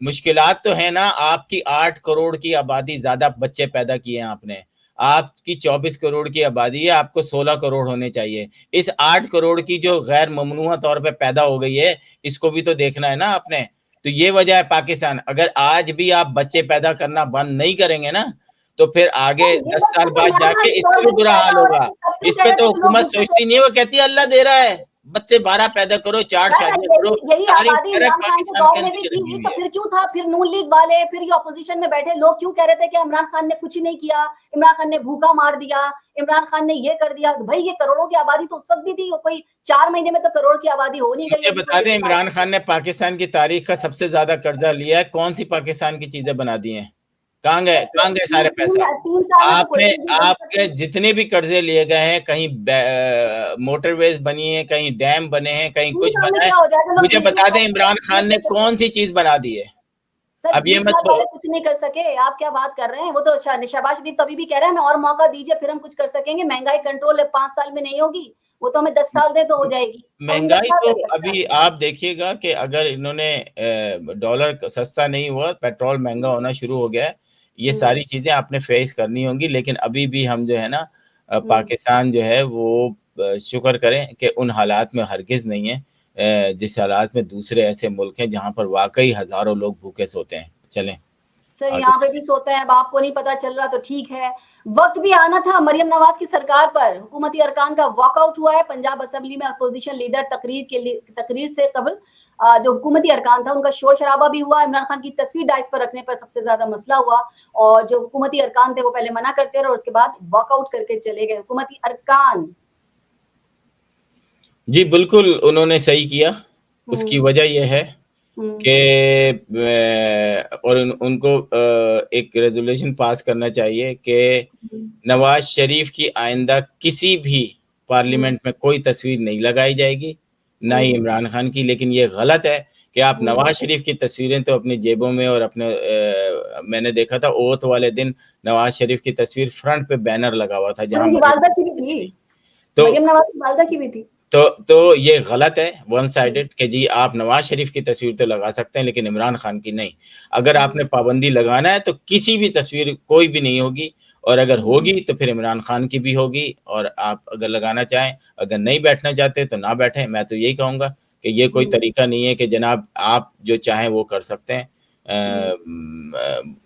मुश्किलात तो है ना। आपकी 8 करोड़ की आबादी, ज्यादा बच्चे पैदा किए हैं आपने, आपकी 24 करोड़ की आबादी है, आपको 16 करोड़ होने चाहिए। इस 8 करोड़ की जो गैर ममनूआ तौर पे पैदा हो गई है, इसको भी तो देखना है ना आपने। तो ये वजह है पाकिस्तान। अगर आज भी आप बच्चे पैदा करना बंद नहीं करेंगे ना, तो फिर आगे 10 साल बाद जाके इससे भी बुरा हाल होगा। इस पे तो हुकूमत सोचती नहीं है, वो कहती है अल्लाह दे रहा है, बच्चे 12 पैदा करो, 4 शादियां करो, सारी पाकिस्तान के अंदर लगी हुई तो है। फिर क्यों था? फिर नून लीग वाले, फिर ये ऑपोजिशन में बैठे लोग क्यों कह रहे थे कि इमरान खान ने कुछ नहीं किया, इमरान खान ने भूखा मार दिया, इमरान खान ने ये कर दिया? भाई ये करोड़ों की आबादी तो उस वक्त भी थी, कोई 4 महीने में तो करोड़ की आबादी हो नहीं मुझे गई। बता दें, इमरान खान ने पाकिस्तान की तारीख का सबसे ज्यादा कर्जा लिया है, कौन सी पाकिस्तान की चीजें बना दी हैं? कहाँ गए सारे पैसा? आपके जितने भी कर्जे लिए गए हैं, कहीं मोटरवेज बनी है, कहीं डैम बने हैं, कहीं कुछ बना है, मुझे बता दें इमरान खान ने कौन सी चीज बना दी है? अब ये मत कुछ नहीं कर सके। आप क्या बात कर रहे हैं? वो तो शहबाज शरीफ तभी भी कह रहे हैं हमें और मौका दीजिए, फिर हम कुछ कर सकेंगे। महंगाई कंट्रोल 5 साल में नहीं होगी, वो तो हमें 10 साल दे तो हो जाएगी। महंगाई तो अभी आप देखिएगा कि अगर इन्होंने डॉलर सस्ता नहीं हुआ, पेट्रोल महंगा होना शुरू हो गया है, ये सारी चीजें आपने फेस करनी होंगी। लेकिन अभी भी हम जो है ना पाकिस्तान जो है वो शुक्र करें कि उन हालात में हरगिज नहीं है जिस हालात में दूसरे ऐसे मुल्क हैं जहां पर वाकई हजारों लोग भूखे सोते हैं। चलें सर, यहाँ पे भी सोते हैं, अब आपको नहीं पता चल रहा तो ठीक है। वक्त भी आना था मरियम नवाज की सरकार पर। हुकूमती अरकान का वॉकआउट हुआ है पंजाब असेंबली में। अपोजिशन लीडर तकरीर से कबल जो हुकूमती अरकान था उनका शोर शराबा भी हुआ। इमरान खान की तस्वीर डाइस पर रखने पर सबसे ज्यादा मसला हुआ और जो हुकूमती अरकान थे वो पहले मना करते रहे और उसके बाद वॉकआउट करके चले गए हुकूमती अरकान। जी बिल्कुल, उन्होंने सही किया। उसकी वजह यह है कि और उनको एक रेजोल्यूशन पास करना चाहिए कि नवाज शरीफ की आइंदा किसी भी पार्लियामेंट में कोई तस्वीर नहीं लगाई जाएगी, ना ही इमरान खान की। लेकिन ये गलत है कि आप नवाज शरीफ की तस्वीरें तो अपनी जेबों में और अपने मैंने देखा था ओथ वाले दिन नवाज शरीफ की तस्वीर फ्रंट पे बैनर लगा हुआ था जहां उनकी वालदा की भी थी, तो मरियम नवाज की वालदा की भी थी। तो ये गलत है वन साइडेड कि जी आप नवाज शरीफ की तस्वीर तो लगा सकते हैं लेकिन इमरान खान की नहीं। अगर आपने पाबंदी लगाना है तो किसी भी तस्वीर कोई भी नहीं होगी, और अगर होगी तो फिर इमरान खान की भी होगी। और आप अगर लगाना चाहें, अगर नहीं बैठना चाहते तो ना बैठें। मैं तो यही कहूँगा कि ये कोई तरीका नहीं है कि जनाब आप जो चाहें वो कर सकते हैं।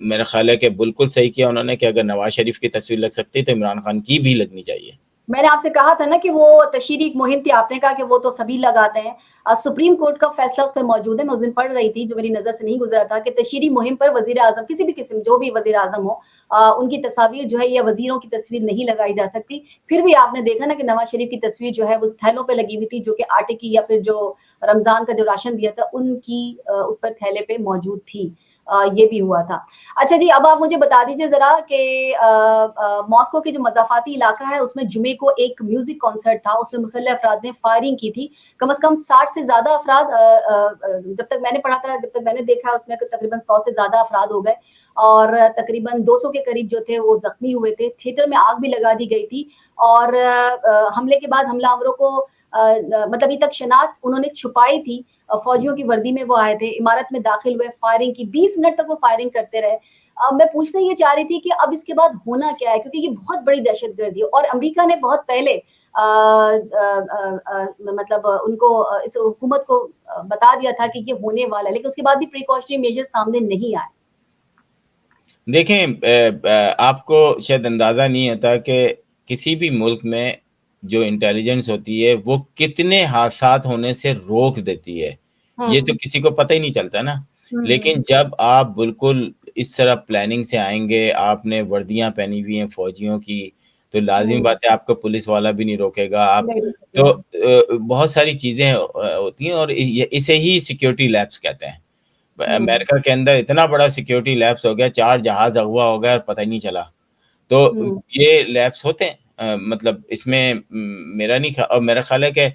मेरा ख्याल है कि बिल्कुल सही किया उन्होंने कि अगर नवाज शरीफ की तस्वीर लग सकती है तो इमरान खान की भी लगनी चाहिए। मैंने आपसे कहा था ना कि वो तशहीरी मुहिम थी, आपने कहा कि वो तो सभी लगाते हैं। सुप्रीम कोर्ट का फैसला उस पर मौजूद है। मैं उस दिन पढ़ रही थी, जो मेरी नज़र से नहीं गुजरा था, कि तशहीरी मुहिम पर वज़ीर-ए-आज़म किसी भी किस्म जो भी वज़ीर-ए-आज़म हो उनकी तस्वीर जो है या वज़ीरों की तस्वीर नहीं लगाई जा सकती। फिर भी आपने देखा ना कि नवाज शरीफ की तस्वीर जो है वो थैलों पे लगी हुई थी, जो कि आटे की या फिर जो रमज़ान का जो राशन दिया था उनकी उस पर थैले पे मौजूद थी। ये भी हुआ था। अच्छा जी, अब आप मुझे बता दीजिए ज़रा कि मॉस्को के जो मज़ाफ़ाती इलाका है, उसमें जुमे को एक म्यूज़िक कॉन्सर्ट था, उसमें मुसल्लह अफ़राद ने फायरिंग की थी। कम से कम 60 से ज़्यादा अफ़राद जब तक मैंने पढ़ा था, जब तक मैंने देखा, उसमें तकरीबन 100 से ज़्यादा अफ़राद हो गए और तकरीबन 200 के करीब जो थे, वो ज़ख्मी हुए थे। थिएटर में आग भी लगा दी गई थी और हमले के बाद हमलावरों को मतलब अभी तक शनाख्त उन्होंने छुपाई थी। फौजियों की वर्दी में वो आए थे, इमारत में दाखिल हुए, फायरिंग की, 20 मिनट तक वो फायरिंग करते रहे। मैं पूछना ये चाह रही थी कि अब इसके बाद होना क्या है? क्योंकि ये बहुत बड़ी दहशतगर्दी है और अमेरिका ने बहुत पहले मतलब उनको इस हुकूमत को बता दिया था कि ये होने वाला है, लेकिन उसके बाद भी प्रिकॉशनरी मेजर्स सामने नहीं आए। देखें, आपको शायद अंदाज़ा नहीं होता कि किसी भी मुल्क में जो इंटेलिजेंस होती है वो कितने हादसात होने से रोक देती है। ये तो किसी को पता ही नहीं चलता ना। लेकिन जब आप बिल्कुल इस तरह प्लानिंग से आएँगे, आपने वर्दियाँ पहनी हुई हैं फ़ौजियों की, तो लाज़िमी बात है आपको पुलिस वाला भी नहीं रोकेगा। आप तो बहुत सारी चीज़ें होती हैं और इसे ही सिक्योरिटी लैप्स कहते हैं। अमेरिका के अंदर इतना बड़ा सिक्योरिटी लैप्स हो गया, 4 जहाज़ अगवा हो गया और पता ही नहीं चला। तो ये लैप्स होते हैं मतलब इसमें मेरा नहीं और मेरा ख़्याल है कि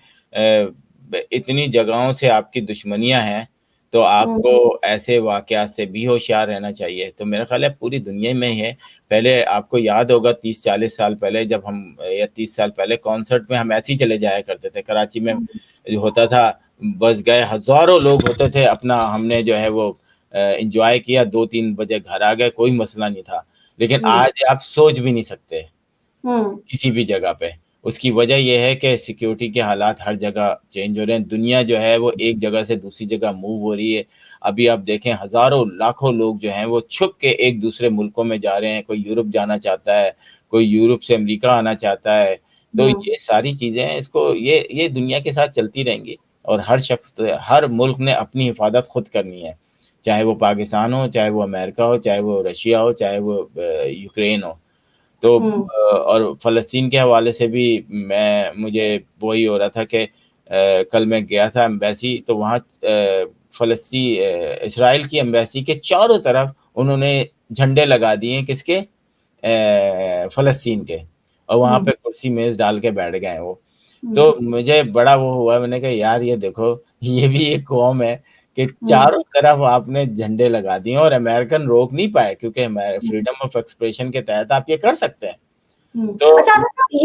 इतनी जगहों से आपकी दुश्मनियाँ हैं, तो आपको ऐसे वाक़यात से भी होशियार रहना चाहिए। तो मेरा ख़्याल है पूरी दुनिया में है। पहले आपको याद होगा 30-40 साल पहले जब हम या 30 साल पहले कॉन्सर्ट में हम ऐसे ही चले जाया करते थे। कराची में होता था, बस गए, हज़ारों लोग होते थे, अपना हमने जो है वो एन्जॉय किया, 2-3 बजे घर आ गए, कोई मसला नहीं था। लेकिन आज आप सोच भी नहीं सकते किसी भी जगह पे। उसकी वजह ये है कि सिक्योरिटी के हालात हर जगह चेंज हो रहे हैं। दुनिया जो है वो एक जगह से दूसरी जगह मूव हो रही है। अभी आप देखें हज़ारों, लाखों लोग जो हैं वो छुप के एक दूसरे मुल्कों में जा रहे हैं। कोई यूरोप जाना चाहता है, कोई यूरोप से अमेरिका आना चाहता है। तो ये सारी चीज़ें हैं, इसको ये दुनिया के साथ चलती रहेंगी और हर शख्स, हर मुल्क ने अपनी हिफाज़त खुद करनी है। चाहे वो पाकिस्तान हो, चाहे वो अमेरिका हो, चाहे वो रशिया हो, चाहे वो यूक्रेन हो। तो और फ़लस्तीन के हवाले से भी मुझे वही हो रहा था कि कल मैं गया था एम्बेसी, तो वहाँ इज़राइल की एम्बेसी के चारों तरफ उन्होंने झंडे लगा दिए हैं किसके? फ़लस्तीन के, और वहाँ पे कुर्सी मेज़ डाल के बैठ गए हैं वो। तो मुझे बड़ा वो हुआ, मैंने कहा यार ये देखो ये भी एक कौम है कि चारों तरफ आपने झंडे लगा दिए और अमेरिकन रोक नहीं पाए क्योंकि फ्रीडम ऑफ एक्सप्रेशन के तहत आप ये कर सकते हैं। तो अच्छा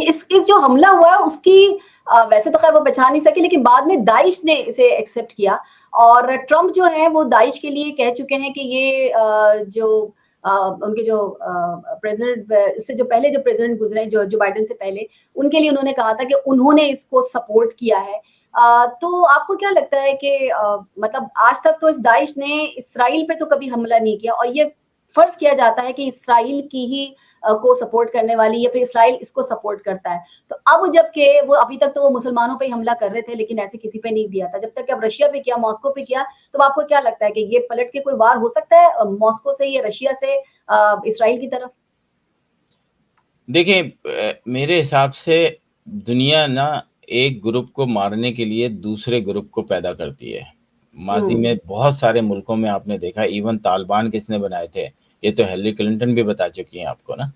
इस जो हमला हुआ है उसकी वैसे तो खैर वो बचा नहीं सके, लेकिन बाद में दाइश ने इसे एक्सेप्ट किया और ट्रम्प जो है वो दाइश के लिए कह चुके हैं कि ये उनके जो प्रेसिडेंट, उससे जो पहले जो प्रेसिडेंट गुजरे जो बाइडेन से पहले, उनके लिए उन्होंने कहा था कि उन्होंने इसको सपोर्ट किया है। तो आपको क्या लगता है कि मतलब आज तक तो इस दाइश ने इसराइल पे तो कभी हमला नहीं किया और ये फर्ज किया जाता है कि इसराइल की ही को सपोर्ट करने वाली या फिर इसराइल इसको सपोर्ट करता है। तो अब जबकि वो अभी तक तो वो मुसलमानों पे ही हमला कर रहे थे, लेकिन ऐसे किसी पे नहीं दिया था। जब तक कि अब रशिया पे किया, मॉस्को पे किया, तो आपको क्या लगता है कि ये पलट के कोई वार हो सकता है मॉस्को से या रशिया से इसराइल की तरफ? देखिए मेरे हिसाब से दुनिया ना एक ग्रुप को मारने के लिए दूसरे ग्रुप को पैदा करती है। माजी में बहुत सारे मुल्कों में आपने देखा, इवन तालिबान किसने बनाए थे, ये तो हिलरी क्लिंटन भी बता चुकी हैं आपको ना।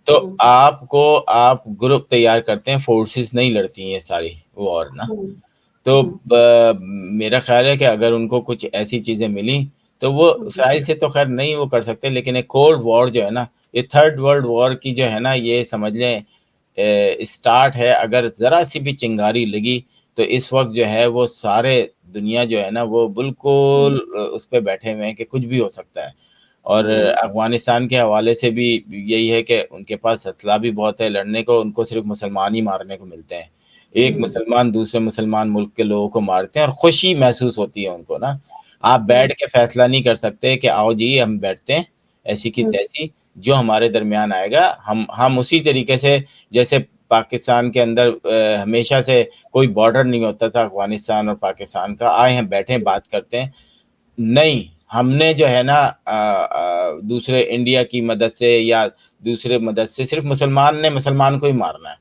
तो आप ग्रुप तैयार करते हैं, फोर्सेस नहीं लड़ती हैं ये सारी वॉर ना। तो मेरा ख्याल है कि अगर उनको कुछ ऐसी चीजें मिली तो वो इसराइल से तो खैर नहीं वो कर सकते, लेकिन एक कोल्ड वॉर जो है ना, ये थर्ड वर्ल्ड वॉर की जो है ना, ये समझ लें स्टार्ट है। अगर जरा सी भी चिंगारी लगी तो इस वक्त जो है वो सारे दुनिया जो है ना वो बिल्कुल उस पर बैठे हुए हैं कि कुछ भी हो सकता है। और अफगानिस्तान के हवाले से भी यही है कि उनके पास असला भी बहुत है लड़ने को, उनको सिर्फ मुसलमान ही मारने को मिलते हैं। एक मुसलमान दूसरे मुसलमान मुल्क के लोगों को मारते हैं और खुशी महसूस होती है उनको ना। आप बैठ के फैसला नहीं कर सकते कि आओ जी हम बैठते हैं ऐसी की तैसी, जो हमारे दरमियान आएगा हम उसी तरीके से, जैसे पाकिस्तान के अंदर हमेशा से कोई बॉर्डर नहीं होता था अफगानिस्तान और पाकिस्तान का, आए हैं बैठे बात करते हैं। नहीं, हमने जो है ना दूसरे इंडिया की मदद से या दूसरे मदद से सिर्फ मुसलमान ने मुसलमान को ही मारना है।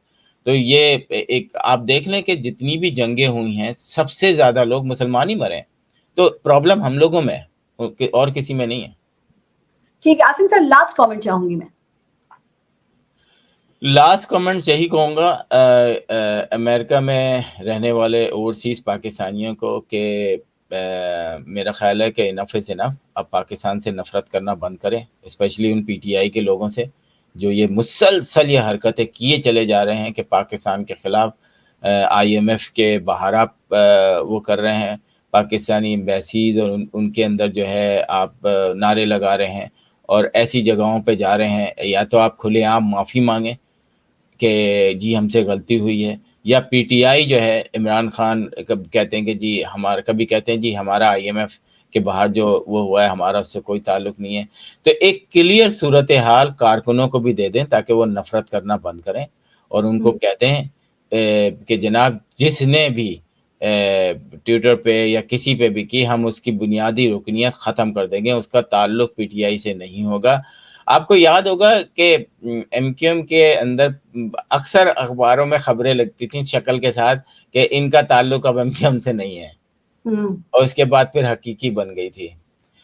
तो ये एक आप देख लें कि जितनी भी जंगें हुई हैं सबसे ज्यादा लोग मुसलमान ही मरे हैं। तो प्रॉब्लम हम लोगों में है और किसी में नहीं है। ठीक है आसिम सर, लास्ट कमेंट चाहूंगी मैं। लास्ट कमेंट यही कहूँगा अमेरिका में रहने वाले ओवरसीज पाकिस्तानियों को कि मेरा ख्याल है कि इनफ इज़ इनफ। अब पाकिस्तान से नफरत करना बंद करें, स्पेशली उन पीटीआई के लोगों से जो ये मुसलसल ये हरकतें किए चले जा रहे हैं कि पाकिस्तान के ख़िलाफ़ IMF के बाहर आप वो कर रहे हैं, पाकिस्तानी एम्बेसीज और उनके अंदर जो है आप नारे लगा रहे हैं और ऐसी जगहों पे जा रहे हैं। या तो आप खुलेआम माफ़ी मांगें कि जी हमसे गलती हुई है, या पीटीआई जो है इमरान खान कब कहते हैं कि जी हमारा, कभी कहते हैं जी हमारा IMF के बाहर जो वो हुआ है हमारा उससे कोई ताल्लुक नहीं है। तो एक क्लियर सूरत हाल कारकुनों को भी दे दें ताकि वो नफरत करना बंद करें और उनको कहते हैं कि जनाब जिसने भी ट्विटर पे या किसी पे भी की, हम उसकी बुनियादी रुकनियत ख़त्म कर देंगे, उसका ताल्लुक पीटीआई से नहीं होगा। आपको याद होगा कि MQM के अंदर अक्सर अखबारों में खबरें लगती थी शक्ल के साथ कि इनका ताल्लुक अब MQM से नहीं है, और उसके बाद फिर हकीकी बन गई थी।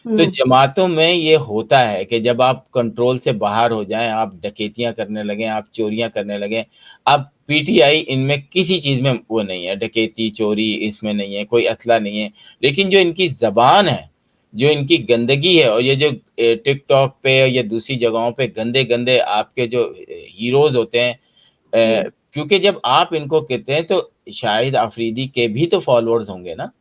तो जमातों में ये होता है कि जब आप कंट्रोल से बाहर हो जाएं, आप डकैतियां करने लगें, आप चोरियां करने लगें। अब पीटीआई इनमें किसी चीज़ में वो नहीं है, डकैती चोरी इसमें नहीं है, कोई असला नहीं है, लेकिन जो इनकी ज़बान है, जो इनकी गंदगी है, और ये जो टिकटॉक पे या दूसरी जगहों पे गंदे गंदे आपके जो हीरोज़ होते हैं, क्योंकि जब आप इनको कहते हैं तो शाहिद आफरीदी के भी तो फॉलोअर्स होंगे ना,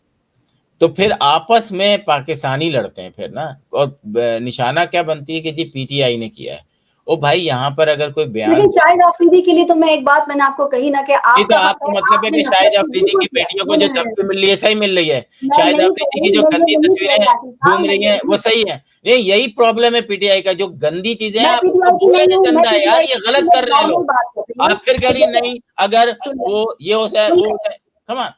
तो फिर आपस में पाकिस्तानी लड़ते हैं फिर ना, और निशाना क्या बनती है कि जी पीटीआई ने किया है। ओ भाई यहाँ पर अगर कोई बयान, लेकिन शाहिद आफरीदी के लिए तो मैं एक बात मैंने आपको कही ना कि ये तो आपका आपका मतलब है कि शाहिद आफरीदी की बेटियों को जो धमकी मिल रही है सही मिल रही है, शाहिद आफरीदी की जो गंदी तस्वीरें घूम रही हैं वो सही है। ये यही प्रॉब्लम है पीटीआई का, जो गंदी चीजें हैं आप बोले जो गंदा है यार, ये गलत कर रहे हैं लोग, आप फिर कह रही नहीं अगर वो ये हो जाए वो हो जाए। कम ऑन,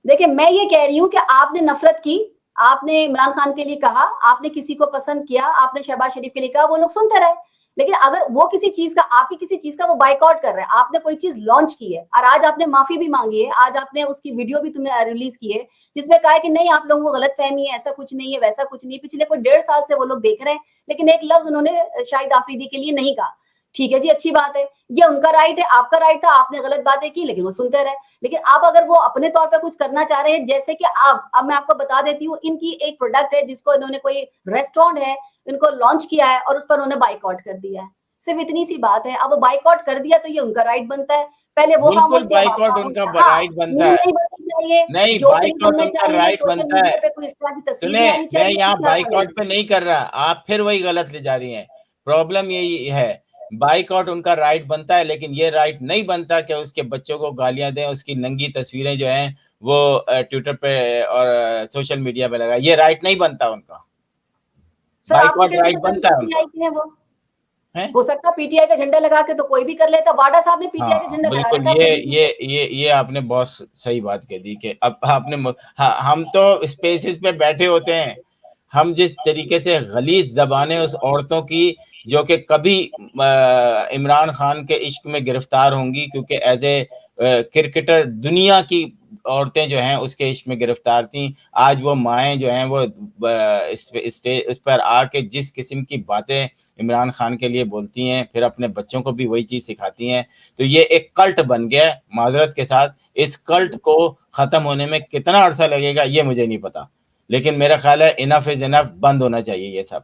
देखिए मैं ये कह रही हूँ कि आपने नफरत की, आपने इमरान खान के लिए कहा, आपने किसी को पसंद किया, आपने शहबाज शरीफ के लिए कहा, वो लोग सुनते रहे। लेकिन अगर वो किसी चीज का, आपकी किसी चीज का वो बाइकआउट कर रहे हैं, आपने कोई चीज लॉन्च की है और आज आपने माफी भी मांगी है, आज आपने उसकी वीडियो भी तुमने रिलीज की है जिसमें कहा है कि नहीं आप लोगों को गलत फहमी है, ऐसा कुछ नहीं है, वैसा कुछ नहीं है, पिछले कोई 1.5 साल से वो लोग देख रहे हैं, लेकिन एक लफ्ज उन्होंने शाहिद आफरीदी के लिए नहीं कहा। ठीक है जी, अच्छी बात है, ये उनका राइट है, आपका राइट था, आपने गलत बातें की लेकिन वो सुनते रहे। लेकिन अब अगर वो अपने तौर पे कुछ करना चाह रहे हैं, जैसे कि अब मैं आपको बता देती हूँ, इनकी एक प्रोडक्ट है जिसको इन्होंने, कोई रेस्टोरेंट है, इनको लॉन्च किया है और उस पर उन्होंने बाइकआउट कर दिया है, सिर्फ इतनी सी बात है। अब वो बाइकआउट कर दिया तो ये उनका राइट बनता है, पहले वो बिल्कुल बाइकआउट उनका राइट बनता है, नहीं बाइकआउट उनका राइट बनता है। सुने, मैं यहाँ बाइकआउट पे नहीं कर रहा, आप फिर वही गलत ले जा रही हैं। प्रॉब्लम यही है, बाइकआउट उनका राइट बनता है, लेकिन ये राइट नहीं बनता कि उसके बच्चों को गालियां दें, उसकी नंगी तस्वीरें जो हैं वो ट्विटर पे और सोशल मीडिया पे लगा, ये राइट नहीं बनता उनका। बाइकआउट राइट बनता है उनका। हो सकता है पीटीआई का झंडा लगा के तो कोई भी कर लेता, वाडा साहब ने पीटीआई का झंडा लगा बिल्कुल, ये आपने बहुत सही बात कह दी कि अब आपने हम तो स्पेसेस पे बैठे होते हैं, हम जिस तरीके से गलीज ज़बानें उस औरतों की जो कि कभी इमरान खान के इश्क में गिरफ्तार होंगी, क्योंकि एज ए क्रिकेटर दुनिया की औरतें जो हैं उसके इश्क में गिरफ्तार थीं, आज वो माएँ जो हैं वो उस पर आके जिस किस्म की बातें इमरान खान के लिए बोलती हैं, फिर अपने बच्चों को भी वही चीज़ सिखाती हैं। तो ये एक कल्ट बन गया है, माज़रत के साथ। इस कल्ट को ख़त्म होने में कितना अरसा लगेगा ये मुझे नहीं पता। लेकिन मेरा ख़्याल है इनफ इज़ इनफ, बंद होना चाहिए ये सब।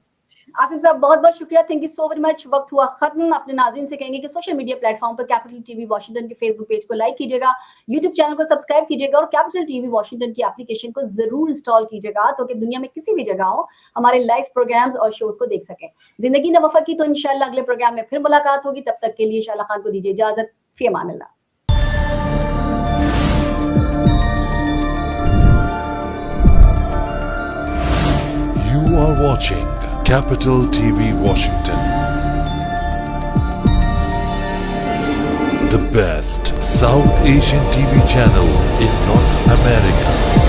आसिम साहब बहुत-बहुत शुक्रिया, thank you so very much. वक्त हुआ खत्म। अपने नाज़रीन से कहेंगे कि सोशल मीडिया प्लेटफॉर्म पर कैपिटल टीवी वॉशिंगटन के फेसबुक पेज को लाइक कीजिएगा, यूट्यूब चैनल को सब्सक्राइब कीजिएगा और कैपिटल टीवी वॉशिंगटन की एप्लीकेशन को जरूर इंस्टॉल कीजिएगा ताकि दुनिया में किसी भी जगह हो हमारे लाइव प्रोग्राम्स और शोज को देख सकें। जिंदगी न वफा की तो इंशाल्लाह अगले प्रोग्राम में फिर मुलाकात होगी। तब तक के लिए शाला खान को दीजिए इजाजत। फी अमानिल्लाह। You are watching Capital TV Washington, the best South Asian TV channel in North America.